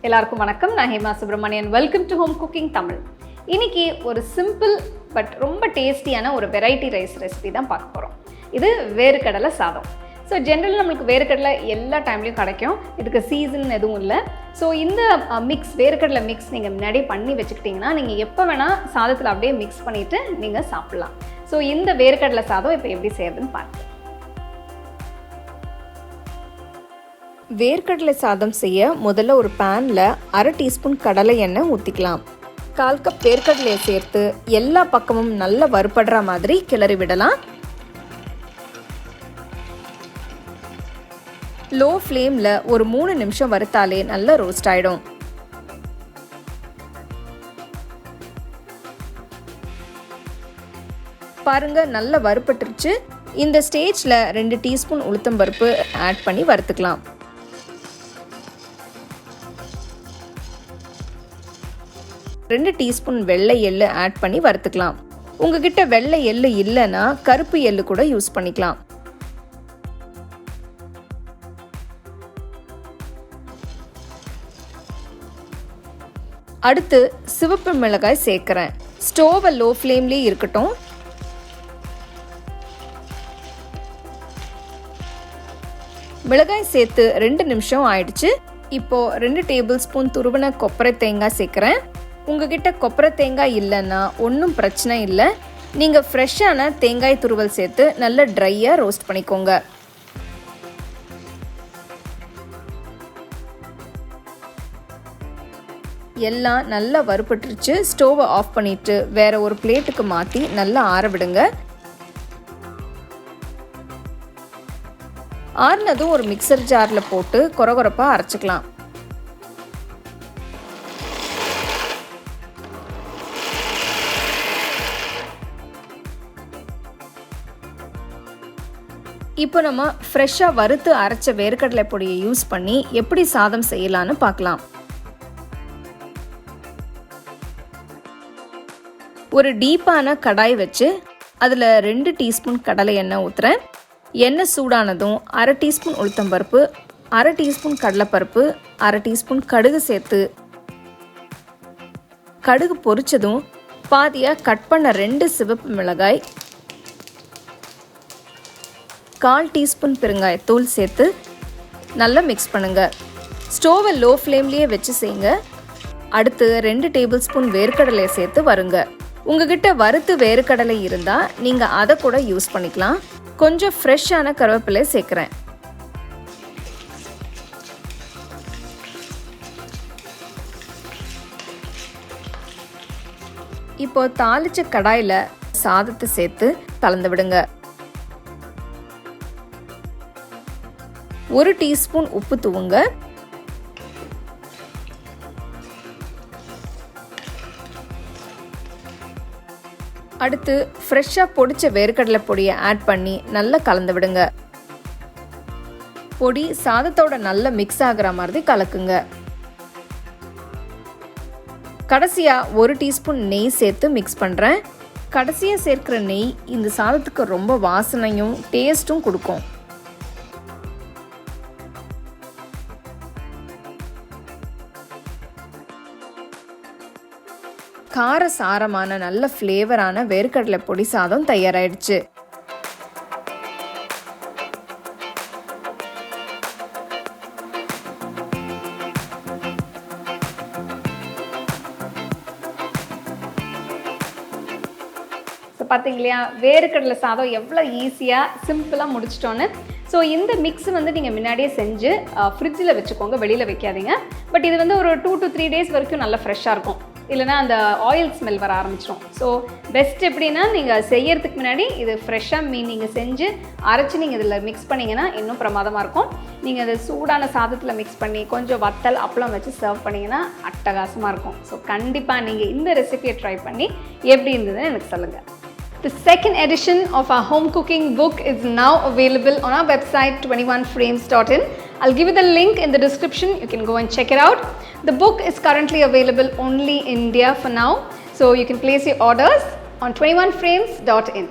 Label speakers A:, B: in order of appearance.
A: எல்லாருக்கும் வணக்கம். நான் Hema Subramanian. Welcome to home cooking Tamil. இன்னைக்கு ஒரு சிம்பிள் பட் ரொம்ப டேஸ்டியான ஒரு வெரைட்டி ரைஸ் ரெசிபி தான் பார்க்க போகிறோம். இது வேர்க்கடலை சாதம். ஸோ ஜென்ரலாக நம்மளுக்கு வேர்க்கடலை எல்லா டைம்லையும் கிடைக்கும். இதுக்கு சீசன் எதுவும் இல்லை. ஸோ இந்த வேர்க்கடலை மிக்ஸ் நீங்கள் முன்னாடியே பண்ணி வச்சுக்கிட்டிங்கன்னா நீங்கள் எப்போ வேணால் சாதத்தில் அப்படியே மிக்ஸ் பண்ணிவிட்டு நீங்கள் சாப்பிட்லாம். ஸோ இந்த வேர்க்கடலை சாதம் இப்போ எப்படி செய்யறதுன்னு பார்க்கலாம்.
B: வேர்க்கடலை சாதம் செய்ய முதல்ல ஒரு பேனில் 1/2 டீஸ்பூன் கடலை எண்ணெய் ஊற்றிக்கலாம். 1/4 கப் வேர்க்கடலையை சேர்த்து எல்லா பக்கமும் நல்லா வறுபடுற மாதிரி கிளறி விடலாம். லோ ஃப்ளேமில் ஒரு 3 நிமிஷம் வறுத்தாலே நல்லா ரோஸ்ட் ஆகிடும். பாருங்க, நல்லா வறுபட்டுருச்சு. இந்த ஸ்டேஜில் 2 டீஸ்பூன் உளுத்தம்பருப்பு ஆட் பண்ணி வறுத்துக்கலாம். 2 டீஸ்பூன் வெள்ளை எள்ளு ஆட் பண்ணி வறுத்துக்கலாம். உங்ககிட்ட வெள்ளை எள்ளு இல்லைன்னா கருப்பு எள்ளு கூட யூஸ் பண்ணிக்கலாம். அடுத்து சிவப்பு மிளகாய் சேர்க்கிறேன். ஸ்டோவை லோ ஃப்ளேம்லேயே இருக்கட்டும். மிளகாய் சேர்த்து 2 நிமிஷம் ஆயிடுச்சு. இப்போ 2 டேபிள் ஸ்பூன் துருவன கொப்பரை தேங்காய் சேர்க்கிறேன். உங்ககிட்ட கொப்பரை தேங்காய் இல்லைன்னா ஒன்றும் பிரச்சனை இல்லை. நீங்கள் ஃப்ரெஷ்ஷான தேங்காய் துருவல் சேர்த்து நல்லா ட்ரையாக ரோஸ்ட் பண்ணிக்கோங்க. எல்லாம் நல்லா வறுபட்டுருச்சு. ஸ்டோவை ஆஃப் பண்ணிட்டு வேற ஒரு பிளேட்டுக்கு மாற்றி நல்லா ஆற விடுங்க. ஆறுனதும் ஒரு மிக்சர் ஜாரில் போட்டு கொரகொரப்பாக அரைச்சிக்கலாம். இப்போ நம்ம ஃப்ரெஷ்ஷாக வறுத்து அரைச்ச வேர்க்கடலை பொடியை யூஸ் பண்ணி எப்படி சாதம் செய்யலான்னு பார்க்கலாம். ஒரு டீப்பான கடாய் வச்சு அதில் 2 டீஸ்பூன் கடலை எண்ணெய் ஊற்றுறேன். எண்ணெய் சூடானதும் 1/2 டீஸ்பூன் உளுத்தம்பருப்பு, 1/2 டீஸ்பூன் கடலைப்பருப்பு, 1/2 டீஸ்பூன் கடுகு சேர்த்து கடுகு பொரிச்சதும் பாதியாக கட் பண்ண 2 சிவப்பு மிளகாய், 1/4 டீஸ்பூன் பெருங்காயத்தூள் சேர்த்து நல்லா மிக்ஸ் பண்ணுங்க. ஸ்டோவை லோ ஃப்ளேம்லேயே வச்சு செய்யுங்க. அடுத்து 2 டேபிள் ஸ்பூன் வேர்க்கடலையை சேர்த்து வருங்க. உங்ககிட்ட வறுத்து வேர்க்கடலை இருந்தால் நீங்கள் அதை கூட யூஸ் பண்ணிக்கலாம். கொஞ்சம் ஃப்ரெஷ்ஷான கருவேப்பிலை சேர்க்குறேன். இப்போ தாளிச்ச கடாயில் சாதத்தை சேர்த்து கலந்து விடுங்க. 1 டீஸ்பூன் உப்பு தூவுங்க. அடுத்து ஃப்ரெஷ்ஷாக பொடிச்ச வேர்க்கடலை பொடியை ஆட் பண்ணி நல்லா கலந்து விடுங்க. பொடி சாதத்தோட நல்லா மிக்ஸ் ஆகிற மாதிரி கலக்குங்க. கடைசியாக 1 டீஸ்பூன் நெய் சேர்த்து மிக்ஸ் பண்ணுறேன். கடைசியாக சேர்க்கிற நெய் இந்த சாதத்துக்கு ரொம்ப வாசனையும் டேஸ்ட்டும் கொடுக்கும். கார சாரமான நல்ல ஃப்ளேவரான வேர்க்கடலை பொடி சாதம் தயாராயிடுச்சு.
A: பார்த்தீங்களா, வேர்க்கடலை சாதம் எவ்வளோ ஈஸியாக சிம்பிளாக முடிச்சிட்டோன்னு. ஸோ இந்த மிக்ஸ் நீங்கள் முன்னாடியே செஞ்சு ஃப்ரிட்ஜில் வச்சுக்கோங்க, வெளியில் வைக்காதீங்க. பட் இது ஒரு 2 to 3 டேஸ் வரைக்கும் நல்லா ஃப்ரெஷ்ஷாக இருக்கும். இல்லைனா அந்த ஆயில் ஸ்மெல் வர ஆரம்பிச்சிடும். ஸோ பெஸ்ட் எப்படின்னா நீங்கள் செய்யறதுக்கு முன்னாடி இது ஃப்ரெஷ்ஷாக நீங்கள் செஞ்சு அரைச்சி நீங்கள் இதில் மிக்ஸ் பண்ணிங்கன்னா இன்னும் பிரமாதமாக இருக்கும். நீங்கள் அதை சூடான சாதத்தில் மிக்ஸ் பண்ணி கொஞ்சம் வத்தல் அப்பளம் வச்சு சர்வ் பண்ணிங்கன்னா அட்டகாசமாக இருக்கும். ஸோ கண்டிப்பாக நீங்கள் இந்த ரெசிபியை ட்ரை பண்ணி எப்படி இருந்ததுன்னு எனக்கு சொல்லுங்கள். The second edition of our home cooking book is now available on our website 21frames.in. I'll give you the link in the description. You can go and check it out. The book is currently available only in India for now, so you can place your orders on 21frames.in.